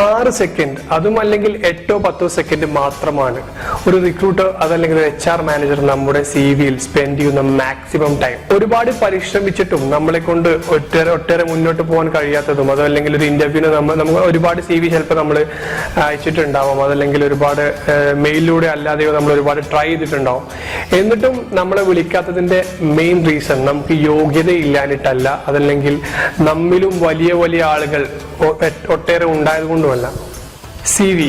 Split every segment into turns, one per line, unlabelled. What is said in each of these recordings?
6 second, അതും അല്ലെങ്കിൽ 8-10 second മാത്രമാണ് ഒരു റിക്രൂട്ടർ അതല്ലെങ്കിൽ HR മാനേജർ നമ്മുടെ CV-യിൽ സ്പെൻഡ് ചെയ്യുന്ന മാക്സിമം ടൈം. ഒരുപാട് പരിശ്രമിച്ചിട്ടും നമ്മളെ കൊണ്ട് ഒട്ടേറെ മുന്നോട്ട് പോകാൻ കഴിയാത്തതും, അതല്ലെങ്കിൽ ഒരു ഇന്റർവ്യൂവിന് നമുക്ക് ഒരുപാട് CV ചിലപ്പോൾ നമ്മൾ അയച്ചിട്ടുണ്ടാവും, അതല്ലെങ്കിൽ ഒരുപാട് മെയിലിലൂടെ അല്ലാതെയോ നമ്മൾ ഒരുപാട് ട്രൈ ചെയ്തിട്ടുണ്ടാവും. എന്നിട്ടും നമ്മളെ വിളിക്കാത്തതിന്റെ മെയിൻ റീസൺ നമുക്ക് യോഗ്യതയില്ലാഞ്ഞിട്ടല്ല, അതല്ലെങ്കിൽ നമ്മിലും വലിയ വലിയ ആളുകൾ ഒട്ടേറെ ഉണ്ടായതുകൊണ്ടുമല്ല. CV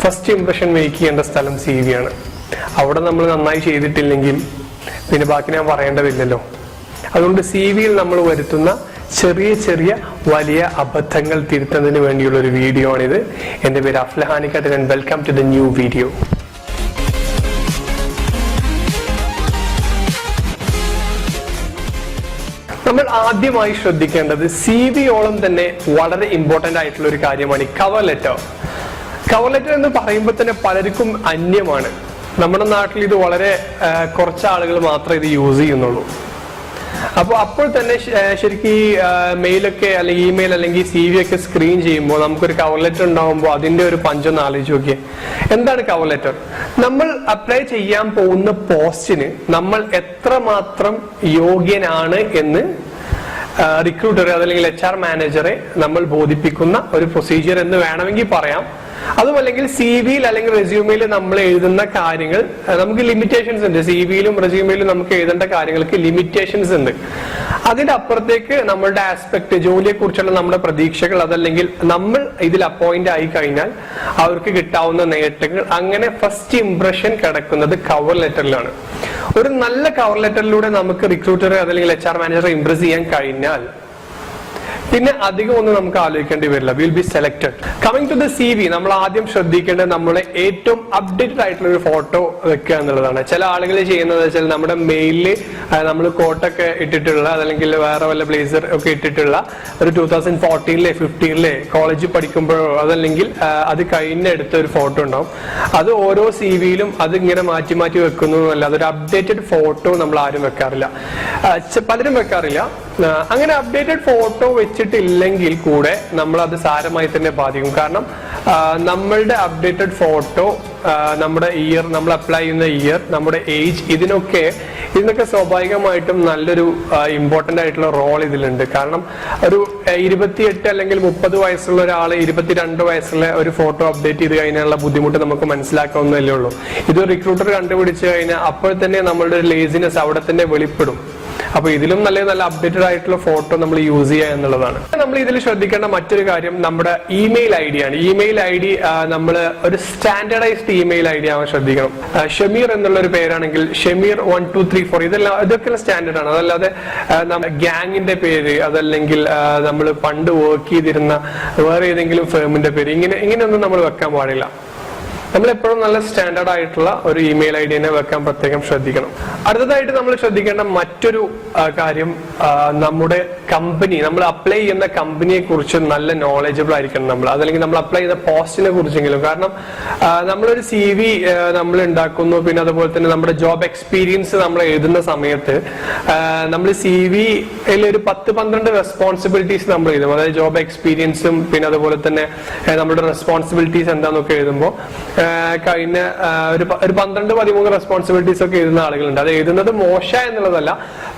ഫസ്റ്റ് ഇംപ്രഷൻ മേക്ക് ചെയ്യേണ്ട സ്ഥലം CV ആണ്. അവിടെ നമ്മൾ നന്നായി ചെയ്തിട്ടില്ലെങ്കിൽ പിന്നെ ബാക്കി ഞാൻ പറയേണ്ടതില്ലല്ലോ. അതുകൊണ്ട് CV-യിൽ നമ്മൾ വരുത്തുന്ന ചെറിയ ചെറിയ വലിയ അബദ്ധങ്ങൾ തിരുത്തുന്നതിന് വേണ്ടിയുള്ള ഒരു വീഡിയോ ആണിത്. എൻ്റെ പേര് അഫ്ലഹാനിക്കട്ട് and welcome to the new video. നമ്മൾ ആദ്യമായി ശ്രദ്ധിക്കേണ്ടത് CV-യോളം തന്നെ വളരെ ഇമ്പോർട്ടന്റ് ആയിട്ടുള്ള ഒരു കാര്യമാണ് ഈ കവർ ലെറ്റർ. കവർ ലെറ്റർ എന്ന് പറയുമ്പോൾ തന്നെ പലർക്കും അന്യമാണ്. നമ്മുടെ നാട്ടിൽ ഇത് വളരെ കുറച്ച് ആളുകൾ മാത്രമേ ഇത് യൂസ് ചെയ്യുന്നുള്ളൂ. അപ്പോൾ തന്നെ ശരിക്കും ഈ മെയിലൊക്കെ അല്ലെങ്കിൽ ഇമെയിൽ അല്ലെങ്കിൽ CV ഒക്കെ സ്ക്രീൻ ചെയ്യുമ്പോൾ നമുക്കൊരു കവർ ലെറ്റർ ഉണ്ടാകുമ്പോൾ അതിന്റെ ഒരു പഞ്ചൊന്ന് ആലോചിച്ച് നോക്കിയേ. എന്താണ് കവർ ലെറ്റർ? നമ്മൾ അപ്ലൈ ചെയ്യാൻ പോകുന്ന പോസ്റ്റിന് നമ്മൾ എത്രമാത്രം യോഗ്യനാണ് എന്ന് റിക്രൂട്ടറെ അതല്ലെങ്കിൽ HR മാനേജറെ നമ്മൾ ബോധിപ്പിക്കുന്ന ഒരു പ്രൊസീജിയർ എന്ന് വേണമെങ്കിൽ പറയാം. അതുമല്ലെങ്കിൽ CV-യിൽ അല്ലെങ്കിൽ റെസ്യൂമെയിൽ നമ്മൾ എഴുതുന്ന കാര്യങ്ങൾ നമുക്ക് ലിമിറ്റേഷൻസ് ഉണ്ട്. CV-യിലും റെസ്യൂമെയിലും നമുക്ക് എഴുതേണ്ട കാര്യങ്ങൾക്ക് ലിമിറ്റേഷൻസ് ഉണ്ട്. അതിന്റെ അപ്പുറത്തേക്ക് നമ്മളുടെ ആസ്പെക്ട്, ജോലിയെ കുറിച്ചുള്ള നമ്മുടെ പ്രതീക്ഷകൾ, അതല്ലെങ്കിൽ നമ്മൾ ഇതിൽ അപ്പോയിന്റ് ആയി കഴിഞ്ഞാൽ അവർക്ക് കിട്ടാവുന്ന നേട്ടങ്ങൾ, അങ്ങനെ ഫസ്റ്റ് ഇംപ്രഷൻ കിടക്കുന്നത് കവർ ലെറ്ററിലാണ്. ഒരു നല്ല കവർ ലെറ്ററിലൂടെ നമുക്ക് റിക്രൂട്ടറെ അതല്ലെങ്കിൽ HR മാനേജറെ ഇംപ്രസ് ചെയ്യാൻ കഴിഞ്ഞാൽ പിന്നെ അധികം ഒന്നും നമുക്ക് ആലോചിക്കേണ്ടി വരില്ല. Will be selected. Coming to the CV, നമ്മൾ ആദ്യം ശ്രദ്ധിക്കേണ്ടത് നമ്മളെ ഏറ്റവും അപ്ഡേറ്റഡ് ആയിട്ടുള്ള ഒരു ഫോട്ടോ വെക്കുക എന്നുള്ളതാണ്. ചില ആളുകൾ ചെയ്യുന്നത് വെച്ചാൽ നമ്മുടെ മെയിലില് നമ്മൾ കോട്ടൊക്കെ ഇട്ടിട്ടുള്ള അതല്ലെങ്കിൽ വേറെ വല്ല ബ്ലേസർ ഒക്കെ ഇട്ടിട്ടുള്ള ഒരു 2014-ലെ 15-ലെ കോളേജിൽ പഠിക്കുമ്പോഴോ അതല്ലെങ്കിൽ അത് കഴിഞ്ഞെടുത്ത ഒരു ഫോട്ടോ ഉണ്ടാവും. അത് ഓരോ CV-യിലും അത് ഇങ്ങനെ മാറ്റി മാറ്റി വെക്കുന്നു എന്നല്ല, അതൊരു അപ്ഡേറ്റഡ് ഫോട്ടോ നമ്മൾ ആരും വെക്കാറില്ല, പലരും വെക്കാറില്ല. അങ്ങനെ അപ്ഡേറ്റഡ് ഫോട്ടോ വെച്ചിട്ടില്ലെങ്കിൽ കൂടെ നമ്മൾ അത് സാരമായി തന്നെ ബാധിക്കും. കാരണം നമ്മളുടെ അപ്ഡേറ്റഡ് ഫോട്ടോ, നമ്മുടെ ഇയർ, നമ്മൾ അപ്ലൈ ചെയ്യുന്ന ഇയർ, നമ്മുടെ ഏജ്, ഇതിനൊക്കെ സ്വാഭാവികമായിട്ടും നല്ലൊരു ഇമ്പോർട്ടന്റ് ആയിട്ടുള്ള റോൾ ഇതിലുണ്ട്. കാരണം ഒരു 28 അല്ലെങ്കിൽ 30 വയസ്സുള്ള ഒരാള് 22 വയസ്സുള്ള ഒരു ഫോട്ടോ അപ്ഡേറ്റ് ചെയ്ത് കഴിഞ്ഞാലുള്ള ബുദ്ധിമുട്ട് നമുക്ക് മനസ്സിലാക്കാവുന്നതല്ലേ ഉള്ളൂ. ഇത് റിക്രൂട്ടർ കണ്ടുപിടിച്ചു കഴിഞ്ഞാൽ അപ്പോൾ തന്നെ നമ്മളുടെ ഒരു ലേസിനെസ് അവിടെ തന്നെ വെളിപ്പെടും. അപ്പൊ ഇതിലും നല്ല അപ്ഡേറ്റഡ് ആയിട്ടുള്ള ഫോട്ടോ നമ്മൾ യൂസ് ചെയ്യുക എന്നുള്ളതാണ്. നമ്മൾ ഇതിൽ ശ്രദ്ധിക്കേണ്ട മറ്റൊരു കാര്യം നമ്മുടെ ഇമെയിൽ ID ആണ്. ഇമെയിൽ ID നമ്മൾ ഒരു സ്റ്റാൻഡേർഡൈസ്ഡ് ഇമെയിൽ ID ആവാൻ ശ്രദ്ധിക്കണം. ഷമീർ എന്നുള്ള ഒരു പേരാണെങ്കിൽ ഷമീർ 1 2 3 4 ഇതൊക്കെ സ്റ്റാൻഡേർഡ് ആണ്. അതല്ലാതെ നമ്മുടെ ഗ്യാങ്ങിന്റെ പേര്, അതല്ലെങ്കിൽ നമ്മൾ പണ്ട് വർക്ക് ചെയ്തിരുന്ന വേറെ ഏതെങ്കിലും ഫേമിന്റെ പേര്, ഇങ്ങനെയൊന്നും നമ്മൾ വെക്കാൻ പാടില്ല. നമ്മൾ എപ്പോഴും നല്ല സ്റ്റാൻഡേർഡ് ആയിട്ടുള്ള ഒരു ഇമെയിൽ ID തന്നെ വെക്കാൻ പ്രത്യേകം ശ്രദ്ധിക്കണം. അടുത്തതായിട്ട് നമ്മൾ ശ്രദ്ധിക്കേണ്ട മറ്റൊരു കാര്യം, നമ്മുടെ കമ്പനി, നമ്മൾ അപ്ലൈ ചെയ്യുന്ന കമ്പനിയെ കുറിച്ച് നല്ല നോളജബിൾ ആയിരിക്കണം നമ്മൾ, അതല്ലെങ്കിൽ നമ്മൾ അപ്ലൈ ചെയ്യുന്ന പോസ്റ്റിനെ കുറിച്ചെങ്കിലും. കാരണം നമ്മളൊരു CV നമ്മൾ ഉണ്ടാക്കുന്നു, പിന്നെ അതുപോലെ തന്നെ നമ്മുടെ ജോബ് എക്സ്പീരിയൻസ് നമ്മൾ എഴുതുന്ന സമയത്ത് നമ്മൾ CV-യിൽ ഒരു 10-12 റെസ്പോൺസിബിലിറ്റീസ് നമ്മൾ എഴുതും. അതായത് ജോബ് എക്സ്പീരിയൻസും പിന്നെ അതുപോലെ തന്നെ നമ്മുടെ റെസ്പോൺസിബിലിറ്റീസ് എന്താന്നൊക്കെ എഴുതുമ്പോൾ കഴിഞ്ഞ ഒരു 12-13 റെസ്പോൺസിബിലിറ്റീസ് ഒക്കെ എഴുതുന്ന ആളുകളുണ്ട്. അത് എഴുതുന്നത് മോശ എന്നുള്ളതല്ല,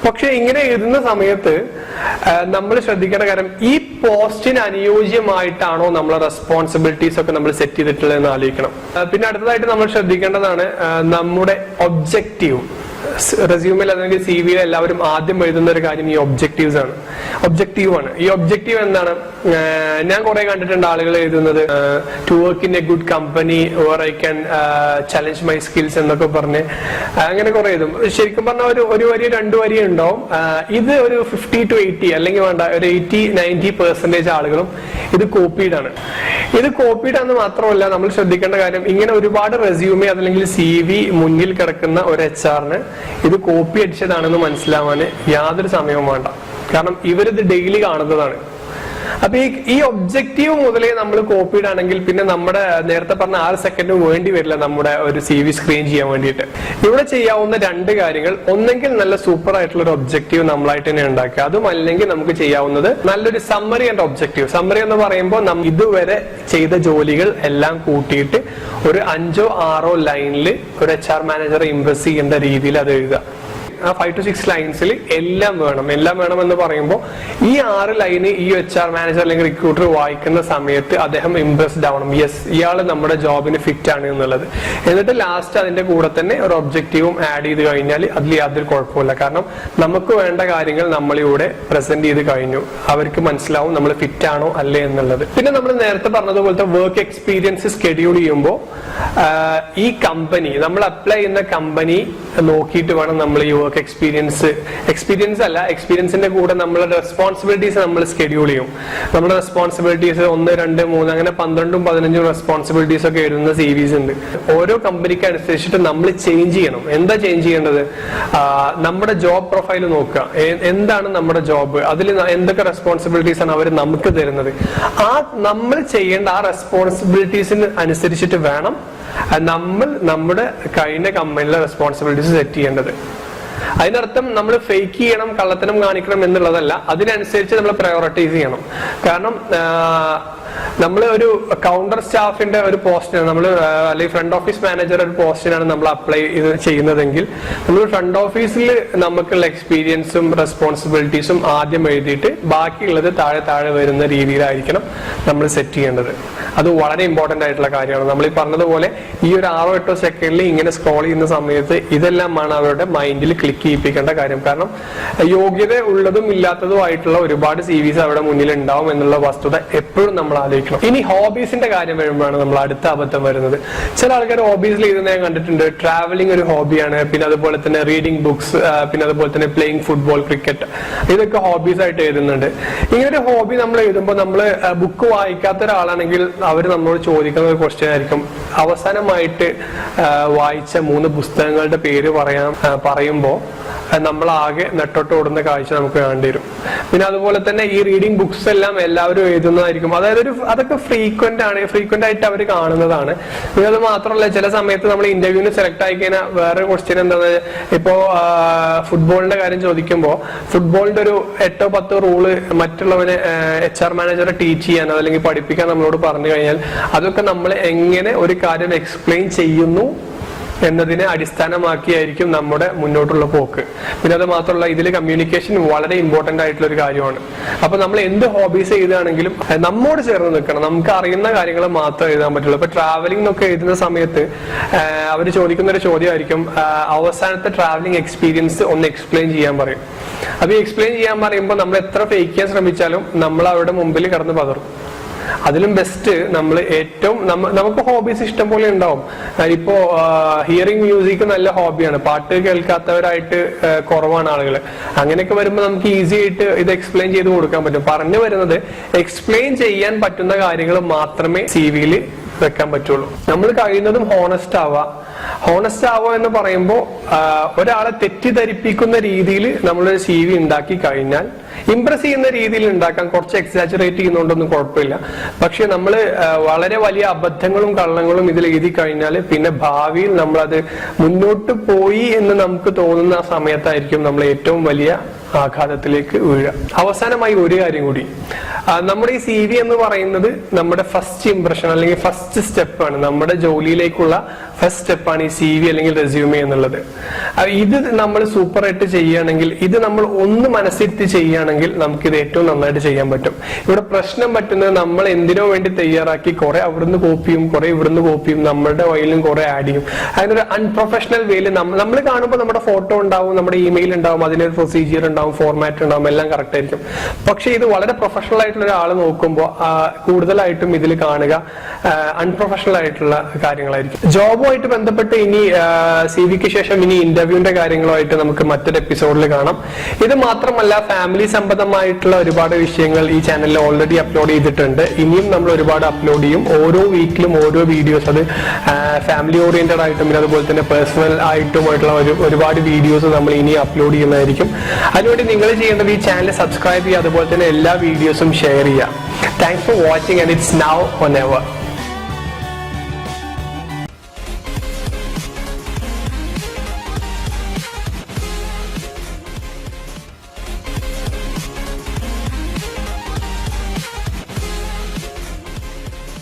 പക്ഷെ ഇങ്ങനെ എഴുതുന്ന സമയത്ത് നമ്മൾ ശ്രദ്ധിക്കേണ്ട കാര്യം ഈ പോസ്റ്റിന് അനുയോജ്യമായിട്ടാണോ നമ്മളെ റെസ്പോൺസിബിലിറ്റീസ് ഒക്കെ നമ്മൾ സെറ്റ് ചെയ്തിട്ടുള്ളതെന്ന് ആലോചിക്കണം. പിന്നെ അടുത്തതായിട്ട് നമ്മൾ ശ്രദ്ധിക്കേണ്ടതാണ് നമ്മുടെ ഒബ്ജക്റ്റീവ്. റെസ്യൂമിൽ അല്ലെങ്കിൽ CV-യിൽ എല്ലാവരും ആദ്യം എഴുതുന്ന ഒരു കാര്യം ഈ ഒബ്ജക്റ്റീവ്സ് ആണ്. ഈ ഒബ്ജക്റ്റീവ് എന്താണ്? ഞാൻ കുറെ കണ്ടിട്ടുണ്ട് ആളുകൾ എഴുതുന്നത് to work in a good company or I can challenge my skills എന്നൊക്കെ പറഞ്ഞ് അങ്ങനെ കുറെ എഴുതും. ശരിക്കും പറഞ്ഞാൽ ഒരു വരി 2 വരി ഉണ്ടാവും. ഇത് ഒരു 50 to 80 അല്ലെങ്കിൽ വേണ്ട ഒരു 80-90% ആളുകളും ഇത് കോപ്പീഡാണ്. ഇത് കോപ്പീഡാന്ന് മാത്രമല്ല, നമ്മൾ ശ്രദ്ധിക്കേണ്ട കാര്യം, ഇങ്ങനെ ഒരുപാട് റെസ്യൂമെ അതല്ലെങ്കിൽ CV മുന്നിൽ കിടക്കുന്ന ഒരു HR-ന് ഇത് കോപ്പി അടിച്ചതാണെന്ന് മനസ്സിലാവാൻ യാതൊരു സമയവും വേണ്ട. കാരണം ഇവരിത് ഡെയിലി കാണുന്നതാണ്. അപ്പൊ ഈ ഒബ്ജക്റ്റീവ് മുതലേ നമ്മൾ കോപ്പീഡ് ആണെങ്കിൽ പിന്നെ നമ്മുടെ നേരത്തെ പറഞ്ഞ 6 സെക്കൻഡ് വേണ്ടി വരില്ല നമ്മുടെ ഒരു CV സ്ക്രീൻ ചെയ്യാൻ വേണ്ടിയിട്ട്. ഇവിടെ ചെയ്യാവുന്ന 2 കാര്യങ്ങൾ, ഒന്നെങ്കിൽ നല്ല സൂപ്പർ ആയിട്ടുള്ള ഒരു ഒബ്ജക്റ്റീവ് നമ്മളായിട്ട് തന്നെ ഉണ്ടാക്കുക, അതും അല്ലെങ്കിൽ നമുക്ക് ചെയ്യാവുന്നത് നല്ലൊരു സമ്മറി ആൻഡ് ഒബ്ജക്റ്റീവ്. സമ്മറി എന്ന് പറയുമ്പോൾ ഇതുവരെ ചെയ്ത ജോലികൾ എല്ലാം കൂട്ടിയിട്ട് ഒരു 5 or 6 ലൈനിൽ ഒരു HR മാനേജറെ ഇംപ്രസ് ചെയ്യേണ്ട രീതിയിൽ അത് എഴുതുക. 5 to 6 ലൈൻസിൽ എല്ലാം വേണം എന്ന് പറയുമ്പോൾ ഈ 6 ലൈന് ഈ HR മാനേജർ അല്ലെങ്കിൽ റിക്രൂട്ടർ വായിക്കുന്ന സമയത്ത് അദ്ദേഹം ഇംപ്രസ്ഡ് ആവണം, യെസ് ഇയാൾ നമ്മുടെ ജോബിന് ഫിറ്റ് ആണ് എന്നുള്ളത്. എന്നിട്ട് ലാസ്റ്റ് അതിന്റെ കൂടെ തന്നെ ഒരു ഒബ്ജക്റ്റീവും ആഡ് ചെയ്ത് കഴിഞ്ഞാൽ അതിൽ യാതൊരു കുഴപ്പമില്ല. കാരണം നമുക്ക് വേണ്ട കാര്യങ്ങൾ നമ്മളിവിടെ പ്രസന്റ് ചെയ്ത് കഴിഞ്ഞു, അവർക്ക് മനസ്സിലാവും നമ്മൾ ഫിറ്റ് ആണോ അല്ലേ എന്നുള്ളത്. പിന്നെ നമ്മൾ നേരത്തെ പറഞ്ഞതുപോലത്തെ വർക്ക് എക്സ്പീരിയൻസ് സ്കെഡ്യൂൾ ചെയ്യുമ്പോൾ ഈ കമ്പനി നമ്മൾ അപ്ലൈ ചെയ്യുന്ന കമ്പനി നോക്കിയിട്ട് വേണം നമ്മൾ ഈ വർക്ക് എക്സ്പീരിയൻസ് അല്ല, എക്സ്പീരിയൻസിന്റെ കൂടെ നമ്മളുടെ റെസ്പോൺസിബിലിറ്റീസ് നമ്മൾ സ്കെഡ്യൂൾ ചെയ്യും. നമ്മുടെ റെസ്പോൺസിബിലിറ്റീസ് 1, 2, 3 അങ്ങനെ 12, 15 റെസ്പോൺസിബിലിറ്റീസ് ഒക്കെ എഴുതുന്ന CVs ഉണ്ട്. ഓരോ കമ്പനിക്ക് അനുസരിച്ചിട്ട് നമ്മൾ ചേഞ്ച് ചെയ്യണം. എന്താ ചേഞ്ച് ചെയ്യേണ്ടത്? നമ്മുടെ ജോബ് പ്രൊഫൈൽ നോക്കുക, എന്താണ് നമ്മുടെ ജോബ്, അതിൽ എന്തൊക്കെ റെസ്പോൺസിബിലിറ്റീസ് ആണ് അവർ നമുക്ക് തരുന്നത്, നമ്മൾ ചെയ്യേണ്ട ആ റെസ്പോൺസിബിലിറ്റീസിന് അനുസരിച്ചിട്ട് വേണം നമ്മൾ നമ്മുടെ കഴിഞ്ഞ കമ്പനിയിലെ റെസ്പോൺസിബിലിറ്റീസ് സെറ്റ് ചെയ്യേണ്ടത്. അതിനർത്ഥം നമ്മൾ ഫേക്ക് ചെയ്യണം, കള്ളത്തനം കാണിക്കണം എന്നുള്ളതല്ല, അതിനനുസരിച്ച് നമ്മൾ പ്രയോറിറ്റൈസ് ചെയ്യണം. കാരണം നമ്മൾ ഒരു കൗണ്ടർ സ്റ്റാഫിന്റെ ഒരു പോസ്റ്റിനാണ് നമ്മൾ അല്ലെങ്കിൽ ഫ്രണ്ട് ഓഫീസ് മാനേജർ ഒരു പോസ്റ്റിനാണ് നമ്മൾ അപ്ലൈ ചെയ്യുന്നതെങ്കിൽ നമ്മൾ ഫ്രണ്ട് ഓഫീസിൽ നമുക്കുള്ള എക്സ്പീരിയൻസും റെസ്പോൺസിബിലിറ്റീസും ആദ്യം എഴുതിയിട്ട് ബാക്കിയുള്ളത് താഴെ വരുന്ന രീതിയിലായിരിക്കണം നമ്മൾ സെറ്റ് ചെയ്യേണ്ടത്. അത് വളരെ ഇമ്പോർട്ടന്റ് ആയിട്ടുള്ള കാര്യമാണ്. നമ്മൾ ഈ പറഞ്ഞതുപോലെ ഈ ഒരു 6 or 8 സെക്കൻഡിൽ ഇങ്ങനെ സ്ക്രോൾ ചെയ്യുന്ന സമയത്ത് ഇതെല്ലാമാണ് അവരുടെ മൈൻഡിൽ ക്ലിക്ക് ചെയ്യിപ്പിക്കേണ്ട കാര്യം. കാരണം യോഗ്യത ഉള്ളതും ഇല്ലാത്തതുമായിട്ടുള്ള ഒരുപാട് CVs അവിടെ മുന്നിൽ ഉണ്ടാവും എന്നുള്ള വസ്തുത എപ്പോഴും നമ്മൾ ആലോചിക്കണം. ഇനി ഹോബീസിന്റെ കാര്യം വരുമ്പോഴാണ് നമ്മൾ അടുത്ത അബദ്ധം വരുന്നത്. ചില ആൾക്കാർ ഹോബീസിൽ എഴുതുന്ന ഞാൻ കണ്ടിട്ടുണ്ട്. ട്രാവലിംഗ് ഒരു ഹോബിയാണ്, പിന്നെ അതുപോലെ തന്നെ റീഡിംഗ് ബുക്സ്, പിന്നെ അതുപോലെ തന്നെ പ്ലേയിങ് ഫുട്ബോൾ, ക്രിക്കറ്റ്, ഇതൊക്കെ ഹോബീസ് ആയിട്ട് എഴുതുന്നുണ്ട്. ഇങ്ങനൊരു ഹോബി നമ്മൾ എഴുതുമ്പോൾ നമ്മൾ ബുക്ക് വായിക്കാത്ത ഒരാളാണെങ്കിൽ അവർ നമ്മളോട് ചോദിക്കുന്ന ഒരു ക്വസ്റ്റ്യൻ ആയിരിക്കും, അവസാനമായിട്ട് വായിച്ച 3 പുസ്തകങ്ങളുടെ പേര് പറയുമ്പോൾ നമ്മൾ ആകെ നെട്ടോട്ട് ഓടുന്ന കാഴ്ച നമുക്ക് കാണേണ്ടി വരും. പിന്നെ അതുപോലെ തന്നെ ഈ റീഡിംഗ് ബുക്സ് എല്ലാം എല്ലാവരും എഴുതുന്നതായിരിക്കും. അതായത് അതൊക്കെ ഫ്രീക്വന്റ് ആയിട്ട് അവർ കാണുന്നതാണ്. പിന്നെ അത് മാത്രമല്ല, ചില സമയത്ത് നമ്മൾ ഇന്റർവ്യൂവിന് സെലക്ട് ആയി കഴിഞ്ഞാൽ വേറെ ക്വസ്റ്റ്യൻ എന്താണ്, ഇപ്പോ ഫുട്ബോളിന്റെ കാര്യം ചോദിക്കുമ്പോൾ ഫുട്ബോളിന്റെ ഒരു 8 or 10 റൂള് മറ്റുള്ളവനെ HR മാനേജറെ ടീച്ച് ചെയ്യാൻ അല്ലെങ്കിൽ പഠിപ്പിക്കാൻ നമ്മളോട് പറഞ്ഞു കഴിഞ്ഞാൽ അതൊക്കെ നമ്മൾ എങ്ങനെ ഒരു കാര്യം എക്സ്പ്ലെയിൻ ചെയ്യുന്നു എന്നതിനെ അടിസ്ഥാനമാക്കിയായിരിക്കും നമ്മുടെ മുന്നോട്ടുള്ള പോക്ക്. പിന്നെ അത് മാത്രമല്ല, ഇതിൽ കമ്മ്യൂണിക്കേഷൻ വളരെ ഇമ്പോർട്ടന്റ് ആയിട്ടുള്ള ഒരു കാര്യമാണ്. അപ്പൊ നമ്മൾ എന്ത് ഹോബീസ് എഴുതുകയാണെങ്കിലും നമ്മോട് ചേർന്ന് നിൽക്കണം, നമുക്ക് അറിയുന്ന കാര്യങ്ങൾ മാത്രമേ എഴുതാൻ പറ്റുള്ളൂ. ഇപ്പൊ ട്രാവലിംഗ് ഒക്കെ എഴുതുന്ന സമയത്ത് അവർ ചോദിക്കുന്ന ഒരു ചോദ്യമായിരിക്കും, അവസാനത്തെ ട്രാവലിംഗ് എക്സ്പീരിയൻസ് ഒന്ന് എക്സ്പ്ലെയിൻ ചെയ്യാൻ പറയും. അപ്പൊ ഈ എക്സ്പ്ലെയിൻ ചെയ്യാൻ പറയുമ്പോൾ നമ്മൾ എത്ര ഫേക്ക് ചെയ്യാൻ ശ്രമിച്ചാലും നമ്മൾ അവരുടെ മുമ്പിൽ കടന്ന് പതറും. അതിലും ബെസ്റ്റ് നമ്മൾ നമുക്ക് ഹോബീസ് ഇഷ്ടം പോലെ ഉണ്ടാവും. ഇപ്പോ ഹിയറിംഗ് മ്യൂസിക് നല്ല ഹോബിയാണ്, പാട്ട് കേൾക്കാത്തവരായിട്ട് കുറവാണ് ആളുകൾ. അങ്ങനെയൊക്കെ വരുമ്പോൾ നമുക്ക് ഈസി ആയിട്ട് ഇത് എക്സ്പ്ലെയിൻ ചെയ്ത് കൊടുക്കാൻ പറ്റും. പറഞ്ഞു വരുന്നത് എക്സ്പ്ലെയിൻ ചെയ്യാൻ പറ്റുന്ന കാര്യങ്ങൾ മാത്രമേ CVയിൽ വെക്കാൻ പറ്റുള്ളൂ. നമ്മൾ കഴിയുന്നതും ഹോണസ്റ്റ് ആവുക എന്ന് പറയുമ്പോൾ ഒരാളെ തെറ്റിദ്ധരിപ്പിക്കുന്ന രീതിയിൽ നമ്മളൊരു CV ഉണ്ടാക്കി കഴിഞ്ഞാൽ ഇംപ്രസ് ചെയ്യുന്ന രീതിയിൽ ഉണ്ടാക്കാൻ കുറച്ച് എക്സാജറേറ്റ് ചെയ്യുന്നതുകൊണ്ടൊന്നും കുഴപ്പമില്ല. പക്ഷെ നമ്മൾ വളരെ വലിയ അബദ്ധങ്ങളും കള്ളങ്ങളും ഇതിൽ എഴുതി കഴിഞ്ഞാൽ പിന്നെ ഭാവിയിൽ നമ്മളത് മുന്നോട്ട് പോയി എന്ന് നമുക്ക് തോന്നുന്ന സമയത്തായിരിക്കും നമ്മൾ ഏറ്റവും വലിയ ആഘാതത്തിലേക്ക് വീഴുക. അവസാനമായി ഒരു കാര്യം കൂടി, നമ്മുടെ ഈ CV എന്ന് പറയുന്നത് നമ്മുടെ ഫസ്റ്റ് ഇംപ്രഷൻ അല്ലെങ്കിൽ ഫസ്റ്റ് സ്റ്റെപ്പാണ്, നമ്മുടെ ജോലിയിലേക്കുള്ള ഫസ്റ്റ് സ്റ്റെപ്പാണ് ഈ CV അല്ലെങ്കിൽ റെസ്യൂമേ എന്നുള്ളത്. ഇത് നമ്മൾ സൂപ്പറായിട്ട് ചെയ്യുകയാണെങ്കിൽ, ഇത് നമ്മൾ ഒന്ന് മനസ്സിരുത്തി ചെയ്യുകയാണെങ്കിൽ നമുക്കിത് ഏറ്റവും നന്നായിട്ട് ചെയ്യാൻ പറ്റും. ഇവിടെ പ്രശ്നം പറ്റുന്നത് നമ്മൾ എന്തിനോ വേണ്ടി തയ്യാറാക്കി കുറെ അവിടുന്ന് കോപ്പിയും കുറെ ഇവിടുന്ന് കോപ്പിയും നമ്മളുടെ വഴിയിലും കുറെ ആഡ് ചെയ്യും. അതിനൊരു അൺപ്രൊഫഷണൽ വേയിൽ നമ്മൾ കാണുമ്പോൾ നമ്മുടെ ഫോട്ടോ ഉണ്ടാവും, നമ്മുടെ ഇമെയിൽ ഉണ്ടാവും, അതിനൊരു പ്രൊസീജിയർ ഉണ്ടാവും, ഫോർമാറ്റ് ഉണ്ടാവും, എല്ലാം കറക്റ്റ് ആയിരിക്കും. പക്ഷെ ഇത് വളരെ പ്രൊഫഷണൽ ആയിട്ടുള്ള ഒരാൾ നോക്കുമ്പോൾ കൂടുതലായിട്ടും ഇതിൽ കാണുക അൺപ്രൊഫഷണൽ ആയിട്ടുള്ള കാര്യങ്ങളായിരിക്കും. ജോബുമായിട്ട് ബന്ധപ്പെട്ട് ഇനി CVക്ക് ശേഷം ഇനി ഇന്റർവ്യൂവിന്റെ കാര്യങ്ങളുമായിട്ട് നമുക്ക് മറ്റൊരു എപ്പിസോഡിൽ കാണാം. ഇത് മാത്രമല്ല, ഫാമിലി സംബന്ധമായിട്ടുള്ള ഒരുപാട് വിഷയങ്ങൾ ഈ ചാനലിൽ ഓൾറെഡി അപ്ലോഡ് ചെയ്തിട്ടുണ്ട്. ഇനിയും നമ്മൾ ഒരുപാട് അപ്ലോഡ് ചെയ്യും. ഓരോ വീക്കിലും ഓരോ വീഡിയോസ്, അത് ഫാമിലി ഓറിയന്റഡ് ആയിട്ടും പിന്നെ അതുപോലെ തന്നെ പേഴ്സണൽ ആയിട്ടുമായിട്ടുള്ള ഒരുപാട് വീഡിയോസ് നമ്മൾ ഇനി അപ്ലോഡ് ചെയ്യുന്നതായിരിക്കും. അതിനുവേണ്ടി നിങ്ങൾ ചെയ്യേണ്ടത് ഈ ചാനൽ സബ്സ്ക്രൈബ് ചെയ്യുക, അതുപോലെ തന്നെ എല്ലാ വീഡിയോസും ഷെയർ ചെയ്യുക. Thanks for watching and it's now or never.